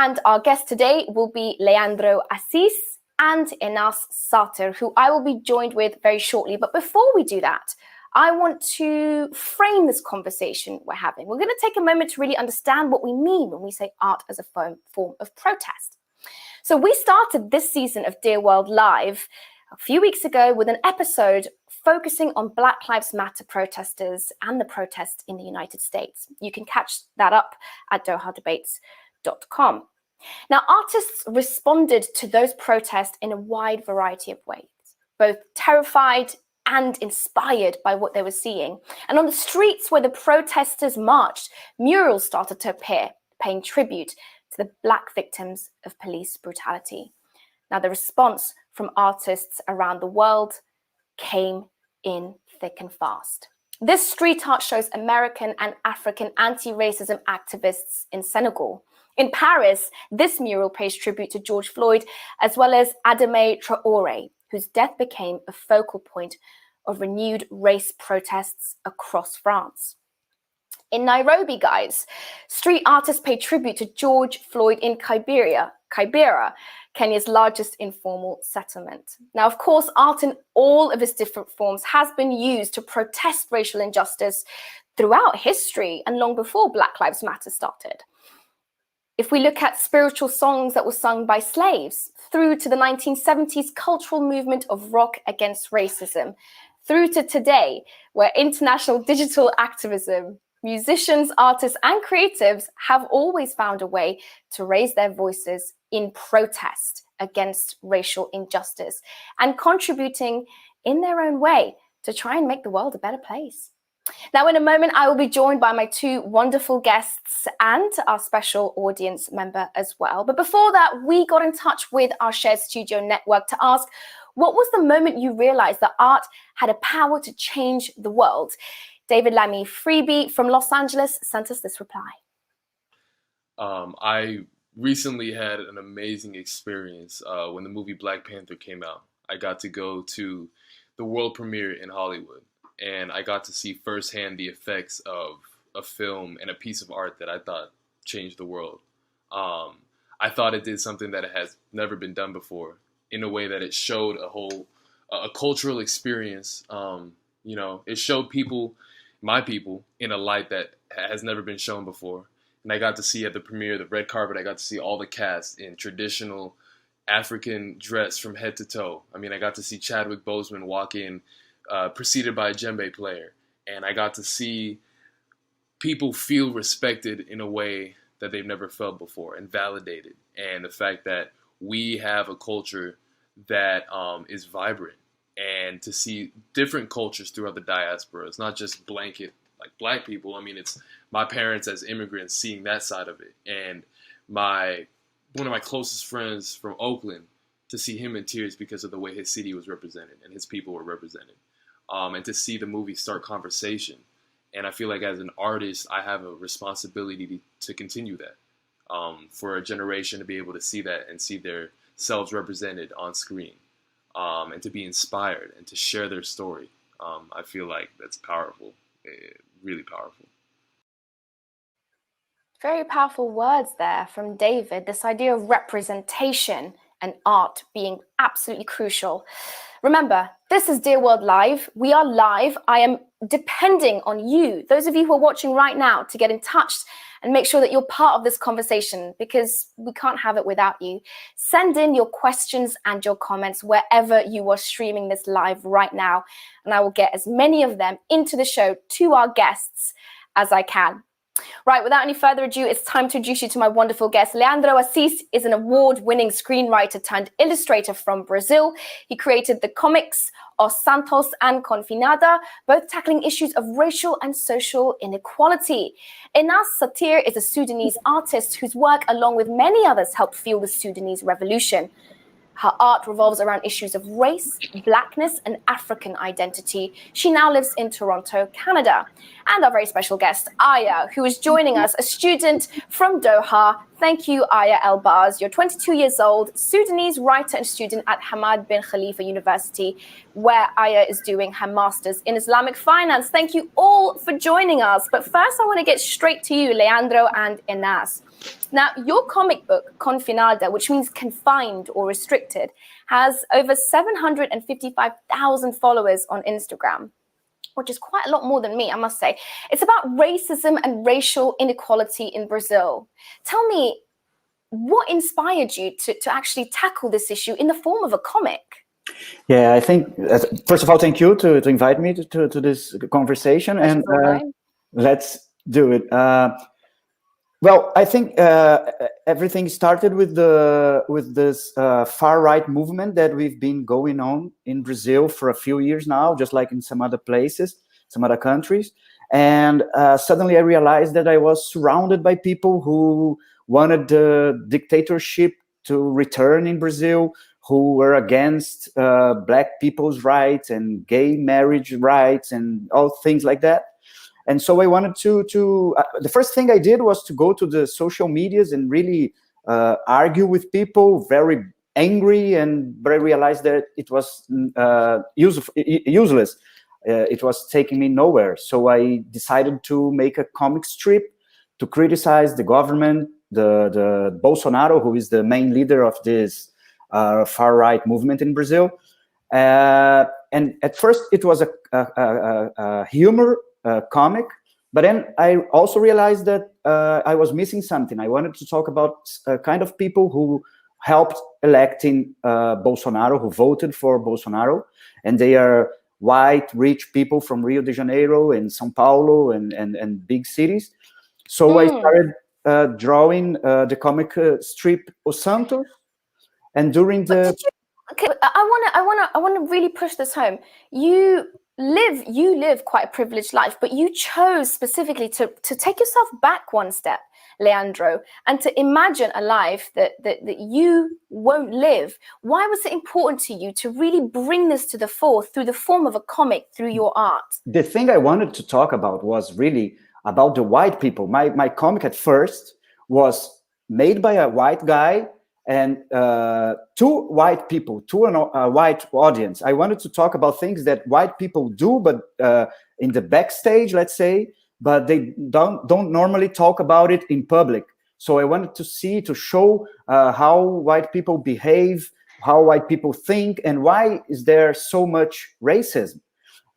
And our guests today will be Leandro Assis and Enas Satir, who I will be joined with very shortly. But before we do that, I want to frame this conversation we're having. We're going to take a moment to really understand what we mean when we say art as a form of protest. So we started this season of Dear World Live a few weeks ago with an episode focusing on Black Lives Matter protesters and the protests in the United States. You can catch that up at dohadebates.com. Now, artists responded to those protests in a wide variety of ways, both terrified and inspired by what they were seeing. And on the streets where the protesters marched, murals started to appear, paying tribute to the Black victims of police brutality. Now, the response from artists around the world came in thick and fast. This street art shows American and African anti-racism activists in Senegal. In Paris, this mural pays tribute to George Floyd, as well as Adama Traoré, whose death became a focal point of renewed race protests across France. In Nairobi, guys, street artists pay tribute to George Floyd in Kibera, Kenya's largest informal settlement. Now, of course, art in all of its different forms has been used to protest racial injustice throughout history and long before Black Lives Matter started. If we look at spiritual songs that were sung by slaves, through to the 1970s cultural movement of rock against racism, through to today, where international digital activism, musicians, artists, and creatives have always found a way to raise their voices in protest against racial injustice and contributing in their own way to try and make the world a better place. Now, in a moment, I will be joined by my two wonderful guests and our special audience member as well. But before that, we got in touch with our shared studio network to ask, what was the moment you realized that art had a power to change the world? David Lamy Freebie from Los Angeles sent us this reply. I recently had an amazing experience when the movie Black Panther came out. I got to go to the world premiere in Hollywood, and I got to see firsthand the effects of a film and a piece of art that I thought changed the world. I thought it did something that has never been done before, in a way that it showed a cultural experience. It showed my people, in a light that has never been shown before. And I got to see at the premiere, the red carpet, I got to see all the cast in traditional African dress from head to toe. I mean, I got to see Chadwick Boseman walk in, preceded by a djembe player. And I got to see people feel respected in a way that they've never felt before and validated. And the fact that we have a culture that is vibrant, and to see different cultures throughout the diaspora. It's not just blanket like Black people. I mean, it's my parents as immigrants seeing that side of it. And one of my closest friends from Oakland, to see him in tears because of the way his city was represented and his people were represented. And to see the movie start conversation. And I feel like as an artist, I have a responsibility to continue that. For a generation to be able to see that and see their selves represented on screen. And to be inspired and to share their story. I feel like that's powerful, really powerful. Very powerful words there from David, this idea of representation and art being absolutely crucial. Remember, this is Dear World Live. We are live. I am depending on you, those of you who are watching right now, to get in touch and make sure that you're part of this conversation, because we can't have it without you. Send in your questions and your comments wherever you are streaming this live right now, and I will get as many of them into the show to our guests as I can. Right, without any further ado, it's time to introduce you to my wonderful guest. Leandro Assis is an award-winning screenwriter turned illustrator from Brazil. He created the comics Os Santos and Confinada, both tackling issues of racial and social inequality. Enas Satir is a Sudanese artist whose work, along with many others, helped fuel the Sudanese revolution. Her art revolves around issues of race, Blackness, and African identity. She now lives in Toronto, Canada. And our very special guest, Aya, who is joining us, a student from Doha. Thank you, Aya Elbaz. You're 22 years old, Sudanese writer and student at Hamad bin Khalifa University, where Aya is doing her master's in Islamic finance. Thank you all for joining us. But first, I want to get straight to you, Leandro and Enas. Now, your comic book, Confinada, which means confined or restricted, has over 755,000 followers on Instagram, which is quite a lot more than me, I must say. It's about racism and racial inequality in Brazil. Tell me, what inspired you to actually tackle this issue in the form of a comic? Yeah, I think, first of all, thank you to invite me to this conversation, and let's do it. Well, I think everything started with this far right movement that we've been going on in Brazil for a few years now, just like in some other places, some other countries. And suddenly I realized that I was surrounded by people who wanted the dictatorship to return in Brazil, who were against Black people's rights and gay marriage rights and all things like that. And so I wanted to the first thing I did was to go to the social medias and really argue with people, very angry, but I realized that it was useless. It was taking me nowhere. So I decided to make a comic strip to criticize the government, the Bolsonaro, who is the main leader of this far-right movement in Brazil. And at first it was a humor comic, but then I also realized that I was missing something. I wanted to talk about kind of people who helped electing Bolsonaro, who voted for Bolsonaro, and they are white, rich people from Rio de Janeiro and São Paulo and big cities. So I started drawing the comic strip Os Santos, and during the... Okay, I want to really push this home. You live quite a privileged life, but you chose specifically to take yourself back one step, Leandro, and to imagine a life that you won't live. Why was it important to you to really bring this to the fore through the form of a comic, through your art? The thing I wanted to talk about was really about the white people. My comic at first was made by a white guy and two white people, to a white audience. I wanted to talk about things that white people do, but in the backstage, let's say, but they don't normally talk about it in public. So I wanted to show how white people behave, how white people think, and why is there so much racism.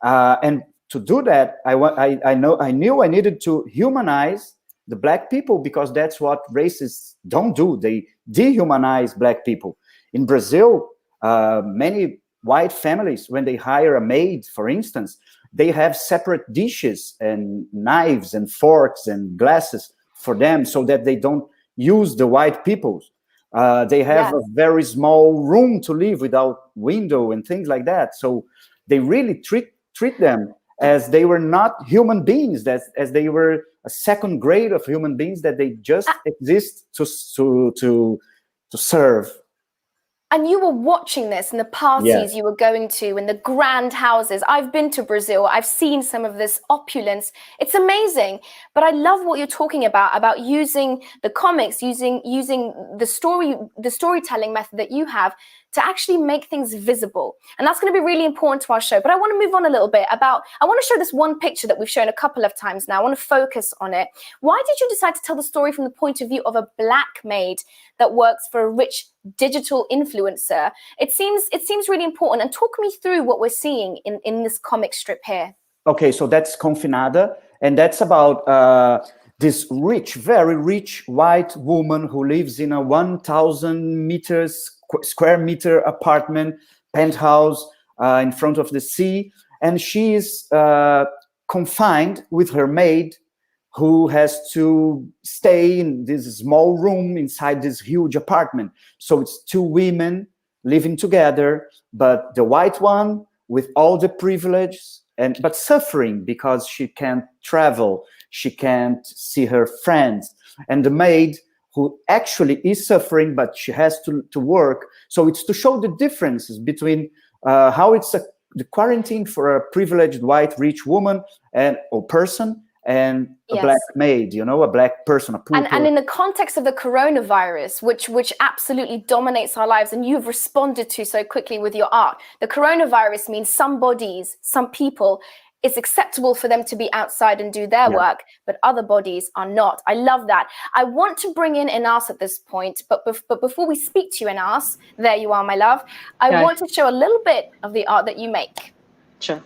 And to do that, I knew I needed to humanize the Black people, because that's what racists don't do. They dehumanize Black people. In Brazil, many white families, when they hire a maid, for instance, they have separate dishes and knives and forks and glasses for them so that they don't use the white people's. They have a very small room to live without window and things like that. So they really treat them as they were not human beings, as they were a second grade of human beings, that they just exist to serve. And you were watching this in the parties you were going to, in the grand houses. I've been to Brazil. I've seen some of this opulence. It's amazing. But I love what you're talking about using the comics, using the storytelling method that you have to actually make things visible. And that's going to be really important to our show. But I want to move on a little bit I want to show this one picture that we've shown a couple of times now. I want to focus on it. Why did you decide to tell the story from the point of view of a Black maid that works for a rich digital influencer? It seems really important. And talk me through what we're seeing in this comic strip here. Okay, so that's Confinada, and that's about this very rich white woman who lives in a 1,000 square meter apartment, penthouse in front of the sea, and she is confined with her maid, who has to stay in this small room inside this huge apartment. So it's two women living together, but the white one with all the privilege, but suffering because she can't travel, she can't see her friends, and the maid who actually is suffering, but she has to work. So it's to show the differences between how it's the quarantine for a privileged white rich woman or person, and a Black maid, a Black person, a poor and in the context of the coronavirus, which absolutely dominates our lives, and you've responded to so quickly with your art. The coronavirus means some bodies, some people it's acceptable for them to be outside and do their work, but other bodies are not. I love that. I want to bring in Enas at this point, but before we speak to you, Enas, there you are, my love. I want to show a little bit of the art that you make. Sure.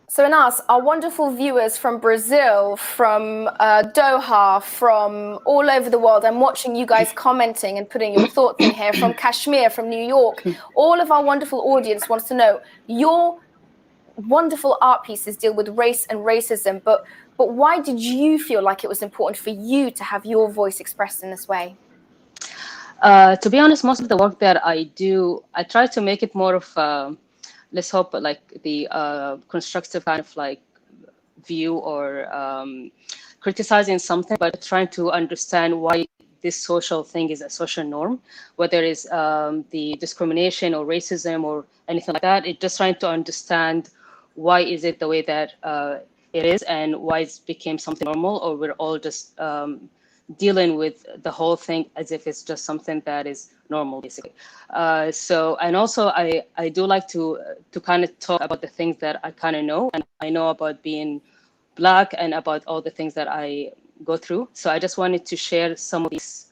So Enas, our wonderful viewers from Brazil, from Doha, from all over the world, I'm watching you guys commenting and putting your thoughts in here, from Kashmir, from New York. All of our wonderful audience wants to know, your wonderful art pieces deal with race and racism, but why did you feel like it was important for you to have your voice expressed in this way? To be honest, most of the work that I do, I try to make it more of let's hope like the constructive kind of like view or criticizing something, but trying to understand why this social thing is a social norm, whether it's the discrimination or racism or anything like that. It's just trying to understand why is it the way that it is and why it became something normal, or we're all just dealing with the whole thing as if it's just something that is normal, basically. And also I do like to kind of talk about the things that I kind of know, and I know about being Black and about all the things that I go through. So I just wanted to share some of these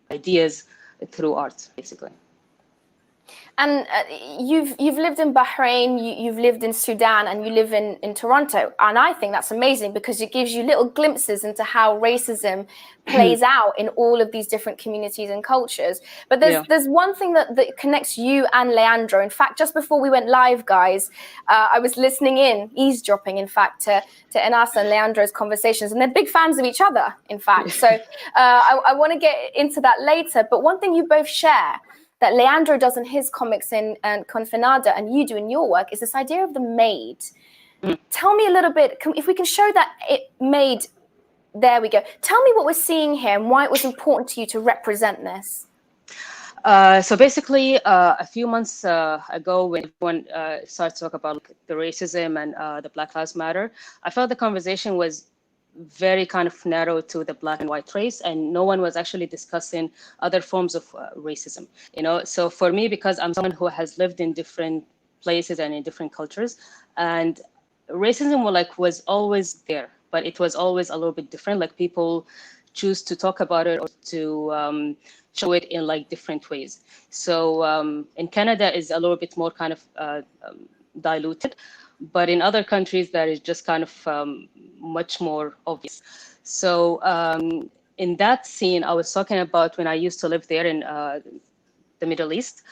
ideas through art, basically. And you've lived in Bahrain, you've lived in Sudan, and you live in Toronto. And I think that's amazing because it gives you little glimpses into how racism plays out in all of these different communities and cultures. But there's one thing that connects you and Leandro. In fact, just before we went live, guys, I was listening in, eavesdropping, in fact, to Enas and Leandro's conversations. And they're big fans of each other, in fact. So I want to get into that later. But one thing you both share that Leandro does in his comics in Confinada and you do in your work is this idea of the maid. Tell me a little bit, if we can show that maid, there we go. Tell me what we're seeing here and why it was important to you to represent this. So basically, a few months ago, when everyone started to talk about the racism and the Black Lives Matter, I felt the conversation was very kind of narrow to the Black and white race, and no one was actually discussing other forms of racism, you know. So for me, because I'm someone who has lived in different places and in different cultures, and racism was always there, but it was always a little bit different. Like people choose to talk about it or to show it in like different ways. So in Canada is a little bit more kind of diluted, but in other countries that is just kind of much more obvious. So in that scene, I was talking about when I used to live there in the Middle East,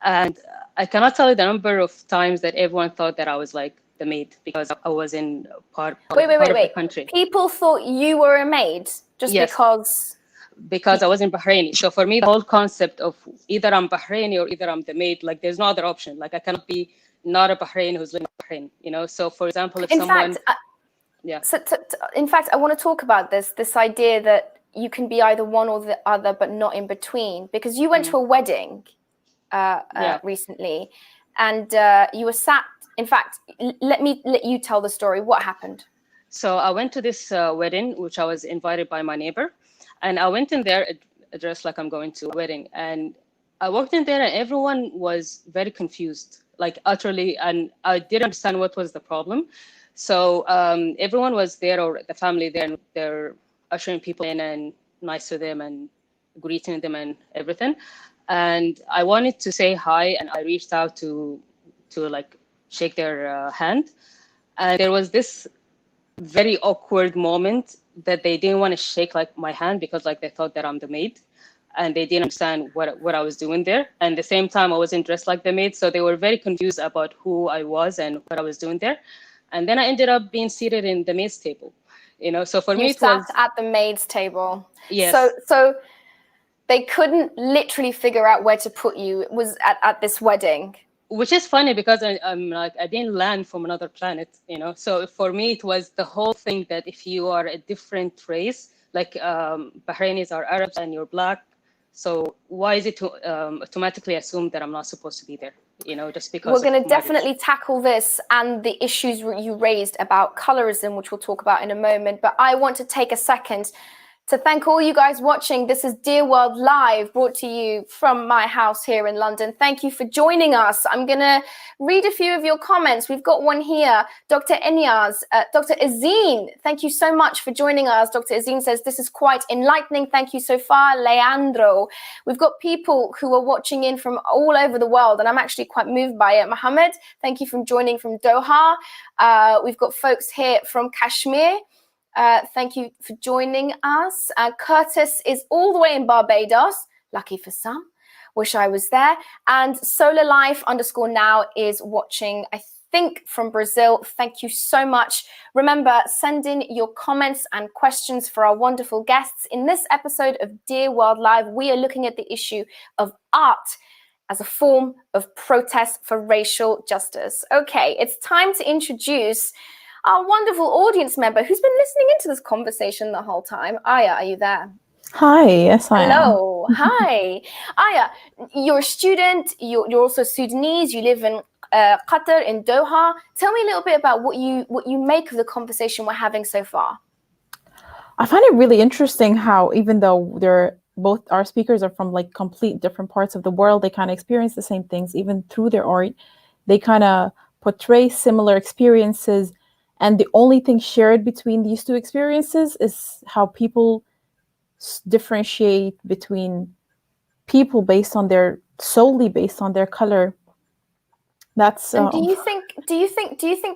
and I cannot tell you the number of times that everyone thought that I was like the maid because I was in part of the country. People thought you were a maid just because I was in Bahraini. So for me, the whole concept of either I'm Bahraini or either I'm the maid, like there's no other option. Like I cannot be not a Bahraini who's living in Bahrain, you know. So for example, if someone in fact, I want to talk about this idea that you can be either one or the other, but not in between, because you went to a wedding recently, and you were sat. In fact, let you tell the story. What happened? So I went to this wedding, which I was invited by my neighbor, and I went in there dressed like I'm going to a wedding, and I walked in there, and everyone was very confused, like utterly, and I didn't understand what was the problem. So everyone was there, or the family there, and they're ushering people in and nice to them and greeting them and everything. And I wanted to say hi, and I reached out to like shake their hand. And there was this very awkward moment that they didn't want to shake like my hand because like they thought that I'm the maid. And they didn't understand what I was doing there. And at the same time, I wasn't dressed like the maid. So they were very confused about who I was and what I was doing there. And then I ended up being seated in the maid's table, you know. So for me, it was at the maid's table. Yes. So they couldn't literally figure out where to put you. It was at this wedding. Which is funny because I'm like, I didn't land from another planet, you know. So for me, it was the whole thing that if you are a different race, like Bahrainis are Arabs and you're Black, So why is it to automatically assume that I'm not supposed to be there? Just because we're going to definitely tackle this and the issues you raised about colorism, which we'll talk about in a moment. But I want to take a second to thank all you guys watching. This is Dear World Live, brought to you from my house here in London. Thank you for joining us. I'm going to read a few of your comments. We've got one here. Dr. Enas, Dr. Azine, thank you so much for joining us. Dr. Azine says, this is quite enlightening. Thank you so far, Leandro. We've got people who are watching in from all over the world, and I'm actually quite moved by it. Mohammed, thank you for joining from Doha. We've got folks here from Kashmir. Thank you for joining us. Curtis is all the way in Barbados. Lucky for some. Wish I was there. And Solar Life _now is watching, I think, from Brazil. Thank you so much. Remember, send in your comments and questions for our wonderful guests. In this episode of Dear World Live, we are looking at the issue of art as a form of protest for racial justice. Okay, it's time to introduce our wonderful audience member who's been listening into this conversation the whole time. Aya, are you there? Hi, yes, I am. Hello, hi. Aya, you're a student, you're also Sudanese, you live in Qatar, in Doha. Tell me a little bit about what you make of the conversation we're having so far. I find it really interesting how, even though both our speakers are from like complete different parts of the world, they kind of experience the same things, even through their art. They kind of portray similar experiences. And the only thing shared between these two experiences is how people differentiate between people solely based on their color. That's. And do you think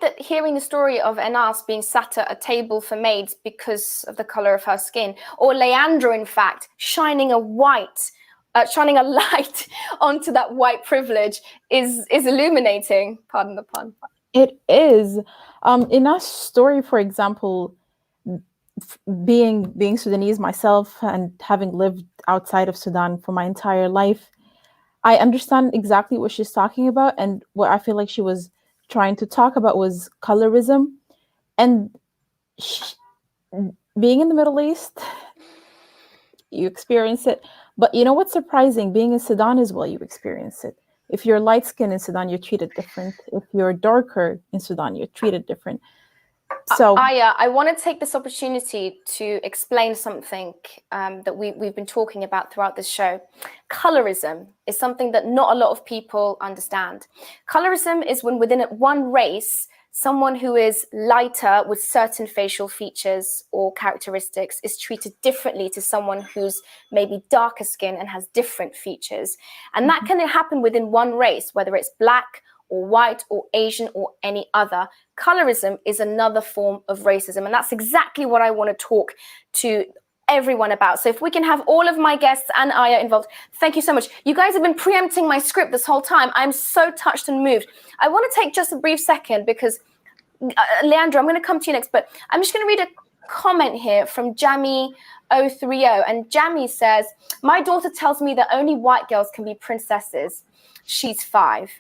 that hearing the story of Enas being sat at a table for maids because of the color of her skin, or Leandro, in fact, shining a light onto that white privilege, is illuminating? Pardon the pun. It is. In our story, for example, being Sudanese myself and having lived outside of Sudan for my entire life, I understand exactly what she's talking about. And what I feel like she was trying to talk about was colorism. And being in the Middle East, you experience it. But you know what's surprising? Being in Sudan as well, you experience it. If you're light skinned in Sudan, you're treated different. If you're darker in Sudan, you're treated different. So Aya, I want to take this opportunity to explain something that we've been talking about throughout this show. Colorism is something that not a lot of people understand. Colorism is when within one race, someone who is lighter with certain facial features or characteristics is treated differently to someone who's maybe darker skin and has different features. And that can happen within one race, whether it's black or white or Asian or any other. Colorism is another form of racism. And that's exactly what I want to talk to everyone about. So if we can have all of my guests and Aya involved, thank you so much. You guys have been preempting my script this whole time. I'm so touched and moved. I want to take just a brief second because, Leandro, I'm going to come to you next, but I'm just going to read a comment here from Jamie030. And Jamie says, my daughter tells me that only white girls can be princesses. She's 5.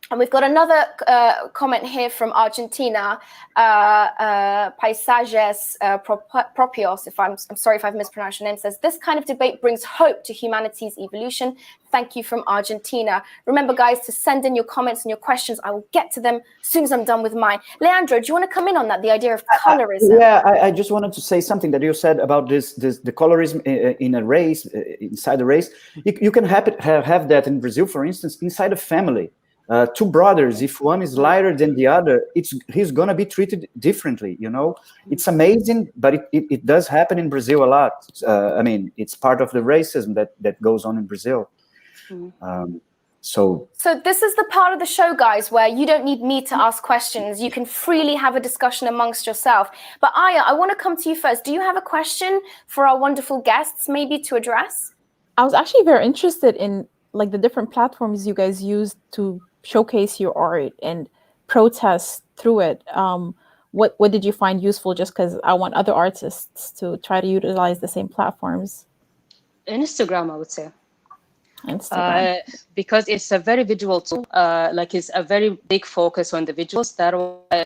And we've got another comment here from Argentina, Paisajes Propios, I'm sorry if I've mispronounced your name, says, this kind of debate brings hope to humanity's evolution. Thank you from Argentina. Remember, guys, to send in your comments and your questions. I will get to them as soon as I'm done with mine. Leandro, do you want to come in on that, the idea of colorism? Yeah, I just wanted to say something that you said about the colorism in a race, inside a race. You can have that in Brazil, for instance, inside a family. 2 brothers, if one is lighter than the other, he's going to be treated differently, you know. It's amazing, but it does happen in Brazil a lot. I mean, it's part of the racism that goes on in Brazil. So this is the part of the show, guys, where you don't need me to ask questions. You can freely have a discussion amongst yourself. But Aya, I want to come to you first. Do you have a question for our wonderful guests, maybe to address? I was actually very interested in like the different platforms you guys use to showcase your art and protest through it. What did you find useful? Just because I want other artists to try to utilize the same platforms. Instagram, I would say. Instagram. Because it's a very visual tool. Like it's a very big focus on the visuals.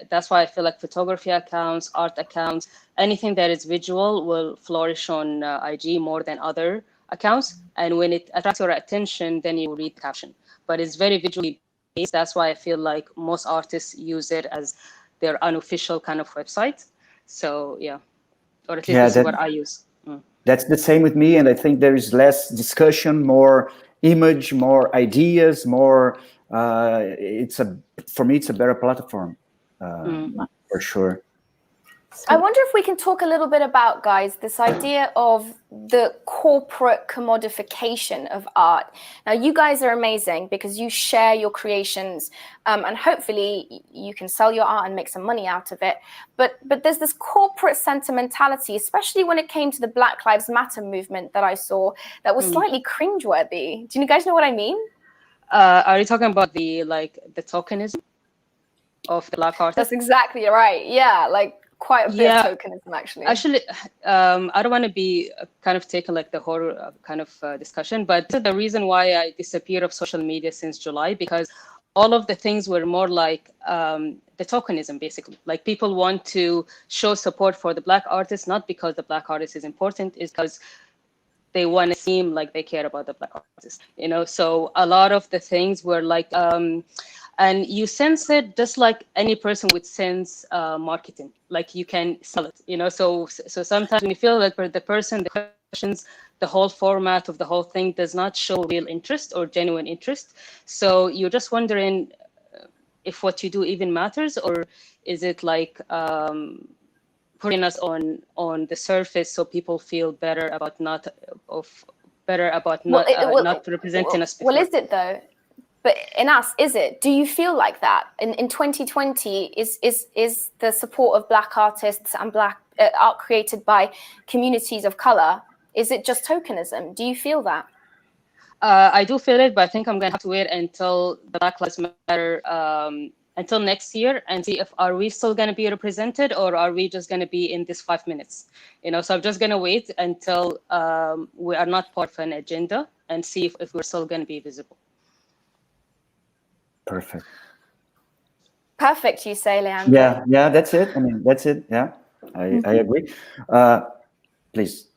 That's why I feel like photography accounts, art accounts, anything that is visual will flourish on IG more than other accounts, and when it attracts your attention, then you read the caption. But it's very visually based. That's why I feel like most artists use it as their unofficial kind of website. So yeah, or at least this is what I use. That's the same with me, and I think there is less discussion, more image, more ideas, more. For me, it's a better platform, for sure. I wonder if we can talk a little bit about, guys, this idea of the corporate commodification of art. Now, you guys are amazing because you share your creations, and hopefully you can sell your art and make some money out of it. But there's this corporate sentimentality, especially when it came to the Black Lives Matter movement that I saw, that was slightly cringeworthy. Do you guys know what I mean? Are you talking about the tokenism of the Black artists? That's exactly right. Yeah, like quite a bit of tokenism, actually. Actually, I don't want to be kind of taking like the horror kind of discussion, but this is the reason why I disappeared of social media since July, because all of the things were more like the tokenism, basically. Like people want to show support for the Black artists, not because the Black artist is important, it's because they want to seem like they care about the Black artists, you know? So a lot of the things were like, and you sense it just like any person would sense marketing, like you can sell it, you know? So sometimes when you feel like the person, the questions, the whole format of the whole thing does not show real interest or genuine interest. So you're just wondering if what you do even matters, or is it like putting us on the surface so people feel better about not representing us before. Well, is it though? But Enas, is it? Do you feel like that in 2020? Is the support of Black artists and Black art created by communities of color? Is it just tokenism? Do you feel that? I do feel it, but I think I'm gonna have to wait until the Black Lives Matter until next year and see if are we still gonna be represented, or are we just gonna be in this 5 minutes? You know, so I'm just gonna wait until we are not part of an agenda and see if we're still gonna be visible. Perfect, you say, Leandro. Yeah, that's it. I mean, that's it. Yeah, I agree. Please.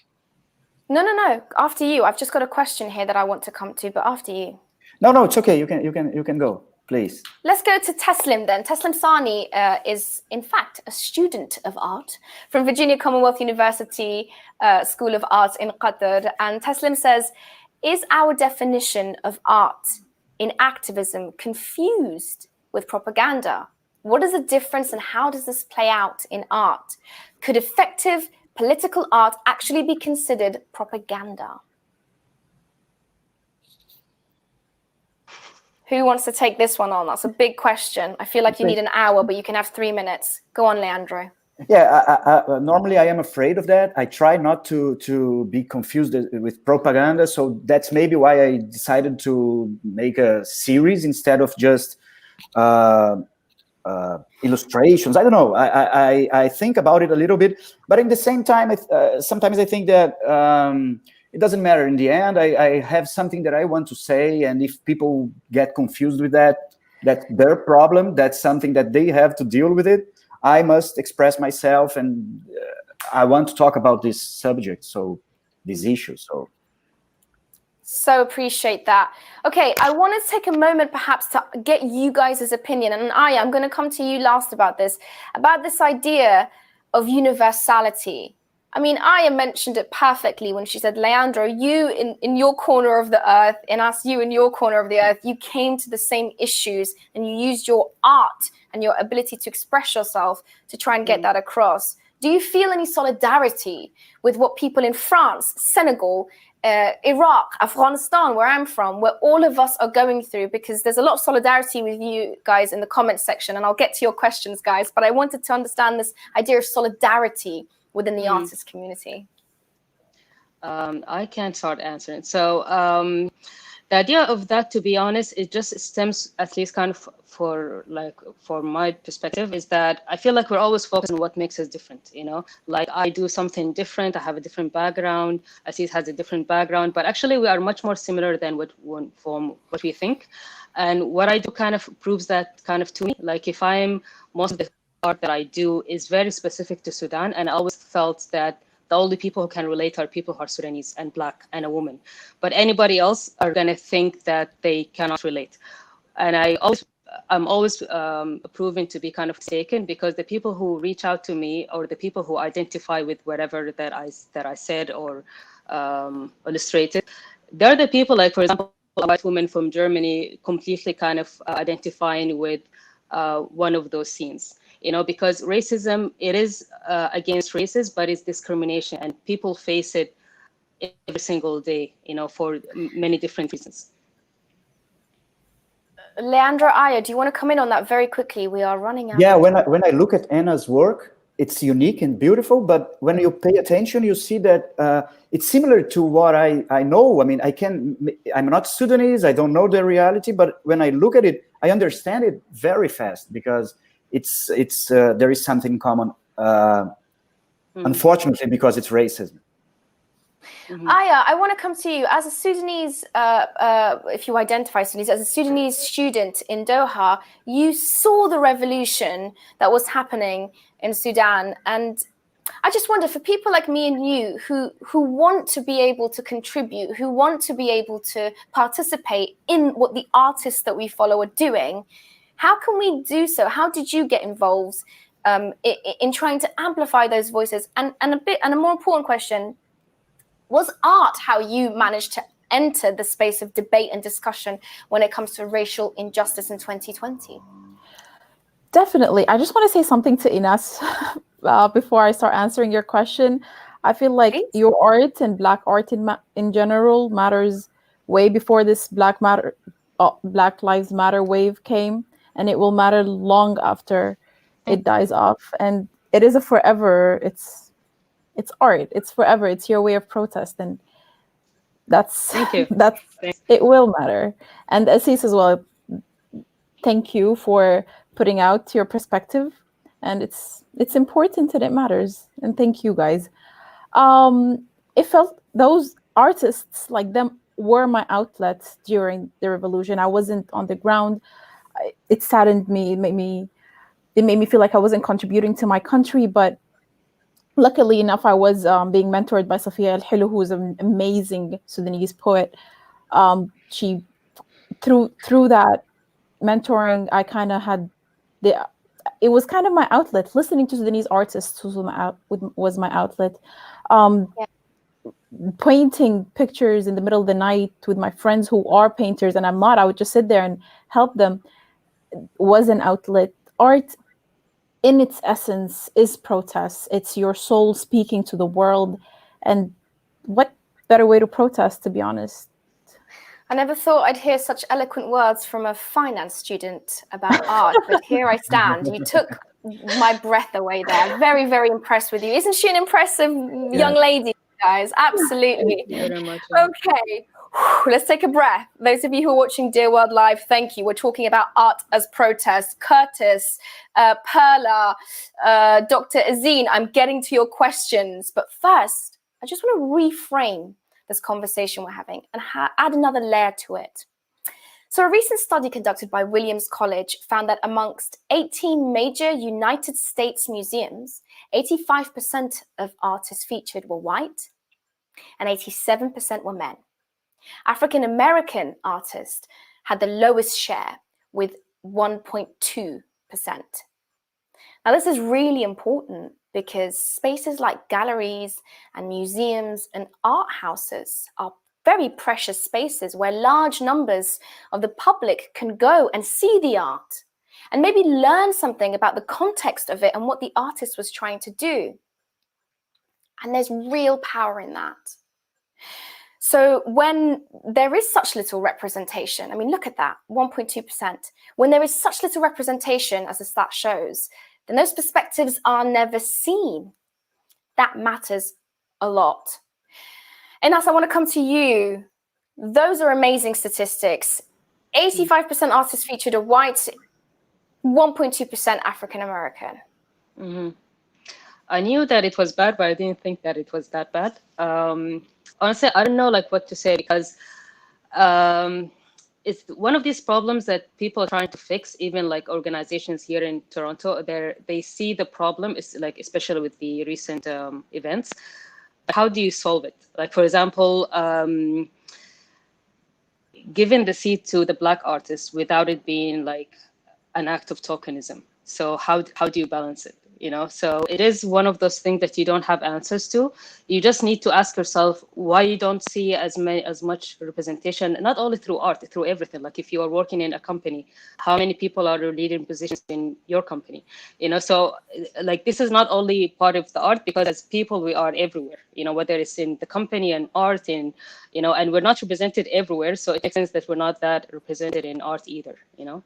No. After you. I've just got a question here that I want to come to, but after you. No, it's okay. You can go, please. Let's go to Teslim then. Teslim Sani is, in fact, a student of art from Virginia Commonwealth University School of Arts in Qatar. And Teslim says, is our definition of art in activism confused with propaganda? What is the difference and how does this play out in art? Could effective political art actually be considered propaganda? Who wants to take this one on? That's a big question. I feel like you need an hour, but you can have 3 minutes. Go on, Leandro. Yeah, normally I am afraid of that. I try not to be confused with propaganda. So that's maybe why I decided to make a series instead of just illustrations. I don't know. I think about it a little bit, but in the same time, sometimes I think that it doesn't matter. In the end, I have something that I want to say, and if people get confused with that, that's their problem. That's something that they have to deal with it. I must express myself, and I want to talk about this subject, so this issue. So appreciate that. Okay, I want to take a moment perhaps to get you guys' opinion, and I'm going to come to you last about this idea of universality. I mean, Aya mentioned it perfectly when she said, Leandro, you in your corner of the earth, Enas, you in your corner of the earth, you came to the same issues and you used your art and your ability to express yourself to try and get that across. Do you feel any solidarity with what people in France, Senegal, Iraq, Afghanistan, where I'm from, where all of us are going through? Because there's a lot of solidarity with you guys in the comments section, and I'll get to your questions, guys, but I wanted to understand this idea of solidarity within the artist community. I can't start answering. So the idea of that, to be honest, it just stems, at least kind of for my perspective, is that I feel like we're always focused on what makes us different, you know? Like I do something different, I have a different background, Assis has a different background, but actually we are much more similar than what we think. And what I do kind of proves that kind of to me. Like if most of the art that I do is very specific to Sudan, and I always felt that the only people who can relate are people who are Sudanese and Black and a woman. But anybody else are going to think that they cannot relate. And I'm always proven to be kind of mistaken, because the people who reach out to me, or the people who identify with whatever that I said or illustrated, they're the people, like, for example, a white woman from Germany completely kind of identifying with one of those scenes, you know, because racism, it is against races, but it's discrimination, and people face it every single day, you know, for many different reasons. Leandro, Aya, do you want to come in on that very quickly? We are running out. Yeah, when I look at Ena's work, it's unique and beautiful, but when you pay attention, you see that it's similar to what I know. I mean, I'm not Sudanese, I don't know the reality, but when I look at it, I understand it very fast, because it's there is something common, unfortunately, because it's racism. Aya, I want to come to you as a Sudanese, if you identify Sudanese, as a Sudanese student in Doha. You saw the revolution that was happening in Sudan, and I just wonder, for people like me and you who want to be able to contribute, who want to be able to participate in what the artists that we follow are doing, how can we do so? How did you get involved in trying to amplify those voices? And a more important question, was art how you managed to enter the space of debate and discussion when it comes to racial injustice in 2020? Definitely. I just want to say something to Enas before I start answering your question. I feel like your art and Black art in general matters way before this Black Lives Matter wave came, and it will matter long after it dies off. And it is a forever. It's art. It's forever. It's your way of protest, and it will matter. And Assis as well. Thank you for putting out your perspective, and it's important and it matters. And thank you guys. It felt those artists, like them, were my outlets during the revolution. I wasn't on the ground. It saddened me. It made me feel like I wasn't contributing to my country, but luckily enough, I was being mentored by Safiya Al-Hilu, who is an amazing Sudanese poet. She, through that mentoring, I kind of had it was kind of my outlet. Listening to Sudanese artists was my outlet. Painting pictures in the middle of the night with my friends who are painters, and I'm not, I would just sit there and help them, was an outlet. Art, in its essence, is protest. It's your soul speaking to the world. And what better way to protest, to be honest? I never thought I'd hear such eloquent words from a finance student about art, but here I stand. You took my breath away there. Very, very impressed with you. Isn't she an impressive young lady, guys? Absolutely. Very much. Okay. Let's take a breath. Those of you who are watching Dear World Live, thank you. We're talking about art as protest. Curtis, Perla, Dr. Azine, I'm getting to your questions. But first, I just want to reframe this conversation we're having and add another layer to it. So a recent study conducted by Williams College found that amongst 18 major United States museums, 85% of artists featured were white and 87% were men. African-American artists had the lowest share with 1.2%. Now, this is really important because spaces like galleries and museums and art houses are very precious spaces where large numbers of the public can go and see the art and maybe learn something about the context of it and what the artist was trying to do. And there's real power in that. So when there is such little representation, I mean, look at that, 1.2%. When there is such little representation, as the stat shows, then those perspectives are never seen. That matters a lot. Enas, I want to come to you. Those are amazing statistics. 85% artists featured are white, 1.2% African-American. Mm-hmm. I knew that it was bad, but I didn't think that it was that bad. Honestly, I don't know what to say, because it's one of these problems that people are trying to fix. Even organizations here in Toronto, they see the problem, is especially with the recent events. how do you solve it? Like, for example, giving the seat to the Black artists without it being like an act of tokenism. So how do you balance it? You know, so it is one of those things that you don't have answers to. You just need to ask yourself why you don't see as much representation, not only through art, through everything. Like if you are working in a company, how many people are in leading positions in your company? You know, so like this is not only part of the art, because as people we are everywhere. You know, whether it's in the company and art, in you know, and we're not represented everywhere. So it makes sense that we're not that represented in art either. You know.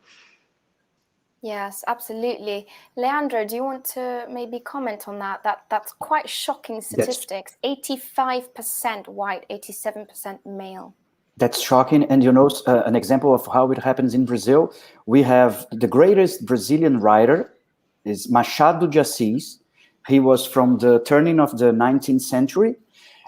Yes, absolutely. Leandro, do you want to maybe comment on that? That's quite shocking statistics. 85% white, 87% male. That's shocking. And you know, an example of how it happens in Brazil, we have the greatest Brazilian writer is Machado de Assis. He was from the turning of the 19th century.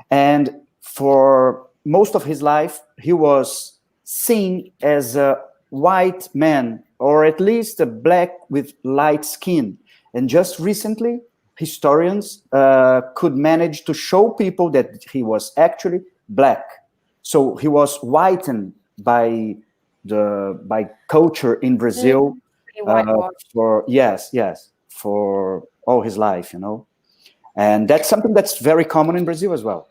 And for most of his life, he was seen as a white man, or at least a black with light skin. And just recently, historians could manage to show people that he was actually black. So he was whitened by culture in Brazil for all his life, you know. And that's something that's very common in Brazil as well.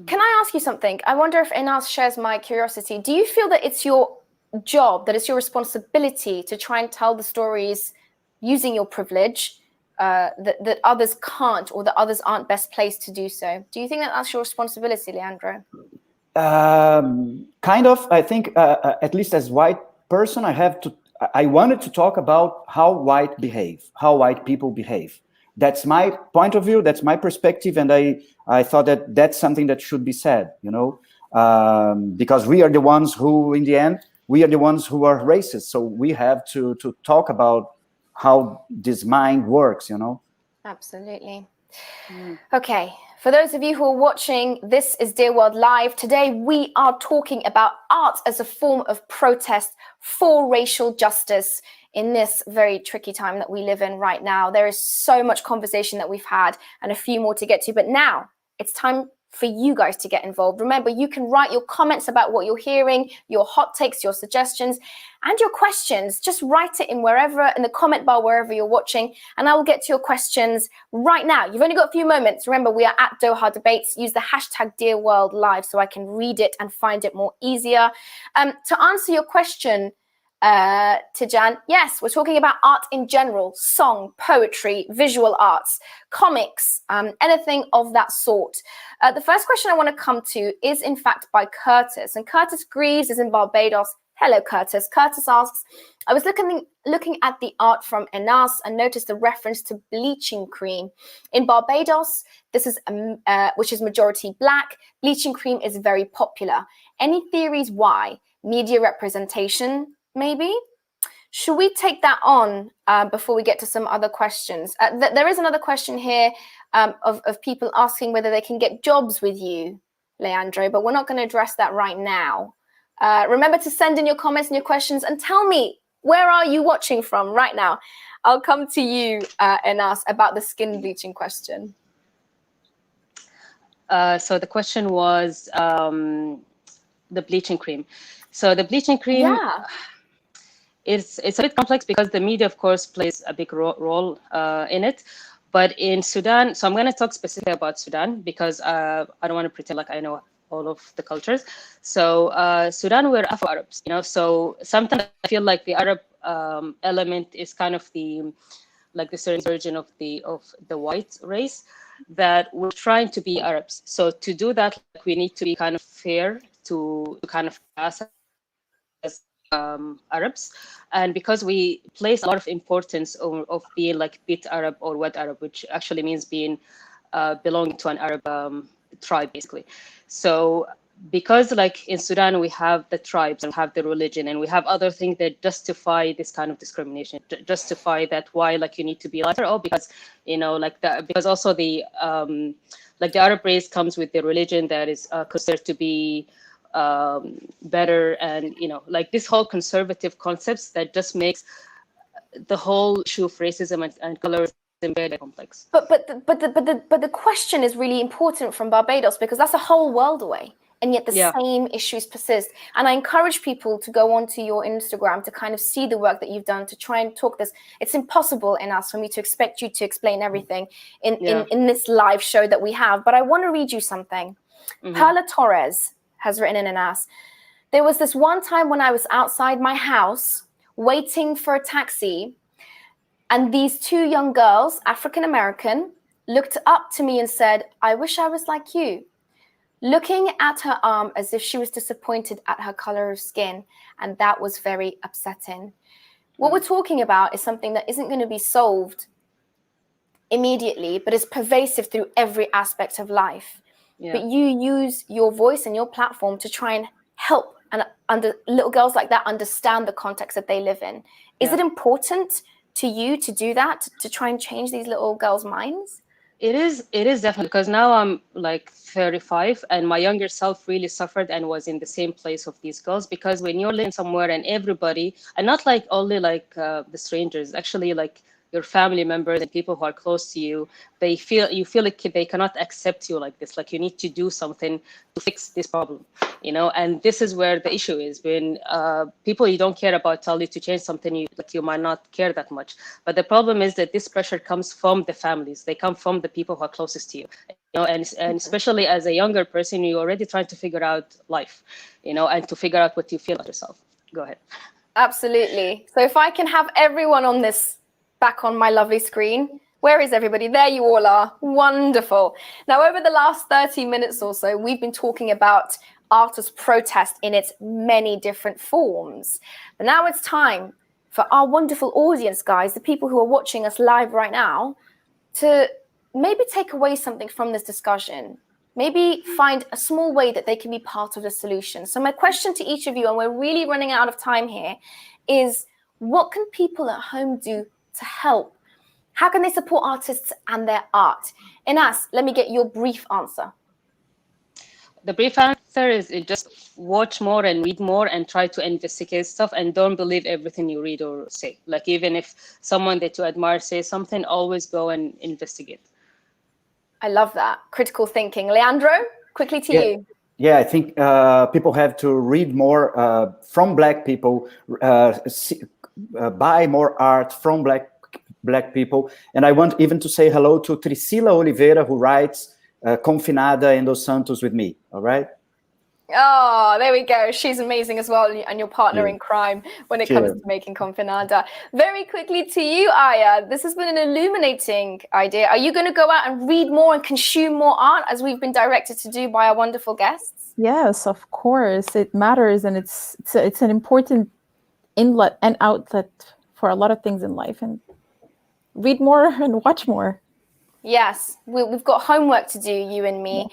Can I ask you something? I wonder if Enas shares my curiosity. Do you feel that it's your job, that it's your responsibility to try and tell the stories using your privilege, that others can't, or that others aren't best placed to do so? Do you think that that's your responsibility, Leandro? Kind of. I think, at least as white person, I wanted to talk about how white people behave. That's my point of view. That's my perspective. And I thought that that's something that should be said, you know, because we are the ones who, in the end, we are the ones who are racist. So we have to talk about how this mind works, you know. Absolutely. Okay, for those of you who are watching, this is Dear World Live. Today we are talking about art as a form of protest for racial justice in this very tricky time that we live in right now. There is so much conversation that we've had and a few more to get to, but now it's time for you guys to get involved. Remember, you can write your comments about what you're hearing, your hot takes, your suggestions, and your questions. Just write it in the comment bar, wherever you're watching, and I will get to your questions right now. You've only got a few moments. Remember, we are at Doha Debates. Use the hashtag #DearWorldLive so I can read it and find it more easier. To answer your question, Tijan, yes, we're talking about art in general, song, poetry, visual arts, comics, anything of that sort. The first question I want to come to is in fact by Curtis, and Curtis Greaves is in Barbados. Hello, Curtis. Curtis asks, I was looking at the art from Enas and noticed a reference to bleaching cream. In Barbados, this is which is majority black, bleaching cream is very popular. Any theories why? Media representation, maybe? Should we take that on before we get to some other questions? There is another question here of people asking whether they can get jobs with you, Leandro, but we're not going to address that right now. Remember to send in your comments and your questions and tell me, where are you watching from right now? I'll come to you, Enas, about the skin bleaching question. So the question was the bleaching cream. So the bleaching cream... Yeah. It's a bit complex because the media, of course, plays a big role in it. But in Sudan, so I'm going to talk specifically about Sudan because I don't want to pretend like I know all of the cultures. So Sudan, we're Afro-Arabs, you know. So sometimes I feel like the Arab element is kind of the certain version of the white race, that we're trying to be Arabs. So to do that, we need to be kind of fair to kind of pass as Arabs, and because we place a lot of importance of being like bit Arab or wet Arab, which actually means being belonging to an Arab tribe, basically. So because like in Sudan we have the tribes and have the religion and we have other things that justify this kind of discrimination, justify that why like you need to be lighter, or because you know like that, because also the like the Arab race comes with the religion that is considered to be better, and you know like this whole conservative concepts that just makes the whole issue of racism and colorism very complex. But the question is really important from Barbados, because that's a whole world away, and yet the same issues persist. And I encourage people to go onto your Instagram to kind of see the work that you've done to try and talk this. It's impossible, Enas, for me to expect you to explain everything in this live show that we have. But I want to read you something. Perla Torres has written in Enas. There was this one time when I was outside my house waiting for a taxi, and these two young girls, African American, looked up to me and said, "I wish I was like you," looking at her arm as if she was disappointed at her color of skin. And that was very upsetting. What we're talking about is something that isn't going to be solved immediately, but is pervasive through every aspect of life. But you use your voice and your platform to try and help little girls like that understand the context that they live in. Is it important to you to do that, to try and change these little girls' minds? It is definitely, because now I'm like 35, and my younger self really suffered and was in the same place of these girls. Because when you're living somewhere and everybody, and not like only like the strangers, actually like your family members and people who are close to you, you feel like they cannot accept you like this. Like you need to do something to fix this problem, you know. And this is where the issue is, when people you don't care about tell you to change something, you might not care that much. But the problem is that this pressure comes from the families. They come from the people who are closest to you, you know. And especially as a younger person, you're already trying to figure out life, you know, and to figure out what you feel about yourself. Go ahead. Absolutely. So if I can have everyone on this back on my lovely screen. Where is everybody? There you all are. Wonderful. Now, over the last 30 minutes or so, we've been talking about artist protest in its many different forms. But now it's time for our wonderful audience, guys, the people who are watching us live right now, to maybe take away something from this discussion. Maybe find a small way that they can be part of the solution. So my question to each of you, and we're really running out of time here, is what can people at home do to help? How can they support artists and their art? Enas, let me get your brief answer. The brief answer is just watch more and read more and try to investigate stuff, and don't believe everything you read or say. Like even if someone that you admire says something, always go and investigate. I love that. Critical thinking. Leandro, quickly to you. Yeah, I think people have to read more from Black people, buy more art from Black people. And I want even to say hello to Trisila Oliveira, who writes Confinada em Dos Santos with me, all right? Oh, there we go. She's amazing as well, and your partner in crime when it comes to making Confinada. Very quickly to you, Aya. This has been an illuminating idea. Are you going to go out and read more and consume more art, as we've been directed to do by our wonderful guests? Yes, of course. It matters, and it's an important inlet and outlet for a lot of things in life. And read more and watch more. Yes, we've got homework to do, you and me.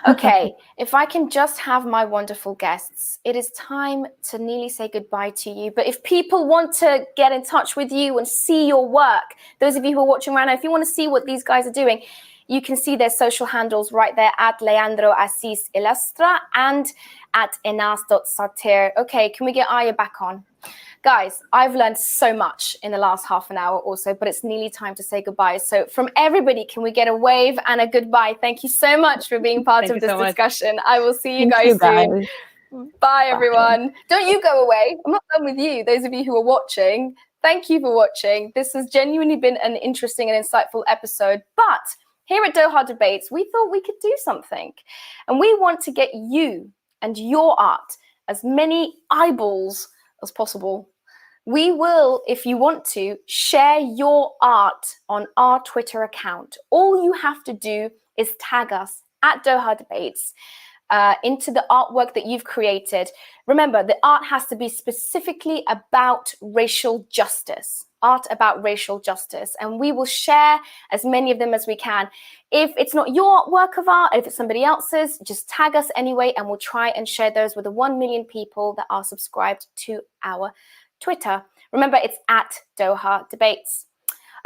Okay, if I can just have my wonderful guests, it is time to nearly say goodbye to you. But if people want to get in touch with you and see your work, those of you who are watching right now, if you want to see what these guys are doing, you can see their social handles right there at Leandro Assis Ilustra and at Enas.Satir. Okay, can we get Aya back on? Guys, I've learned so much in the last half an hour or so, but it's nearly time to say goodbye. So from everybody, can we get a wave and a goodbye? Thank you so much for being part of this discussion. I will see you guys soon. Bye, everyone. Don't you go away. I'm not done with you. Those of you who are watching, thank you for watching. This has genuinely been an interesting and insightful episode. But here at Doha Debates, we thought we could do something. And we want to get you and your art as many eyeballs as possible. We will, if you want to, share your art on our Twitter account. All you have to do is tag us at Doha Debates into the artwork that you've created. Remember, the art has to be specifically about racial justice. Art about racial justice. And we will share as many of them as we can. If it's not your work of art, if it's somebody else's, just tag us anyway, and we'll try and share those with the 1 million people that are subscribed to our Twitter. Remember, it's at Doha Debates.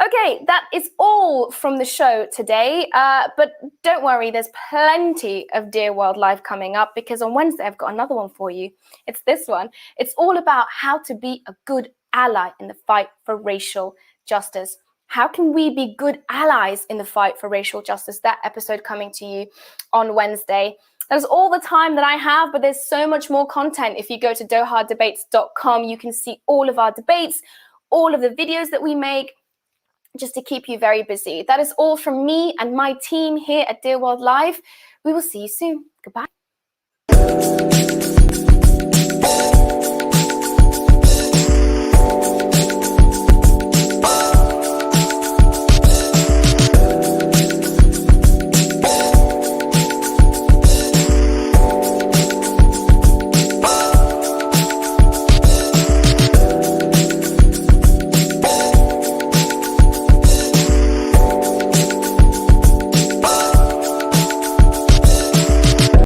Okay, that is all from the show today. But don't worry, there's plenty of Dear World Live coming up, because on Wednesday I've got another one for you. It's this one. It's all about how to be a good ally in the fight for racial justice. How can we be good allies in the fight for racial justice? That episode coming to you on Wednesday. That is all the time that I have, but there's so much more content. If you go to dohadebates.com, you can see all of our debates, all of the videos that we make, just to keep you very busy. That is all from me and my team here at Dear World Live. We will see you soon. Goodbye.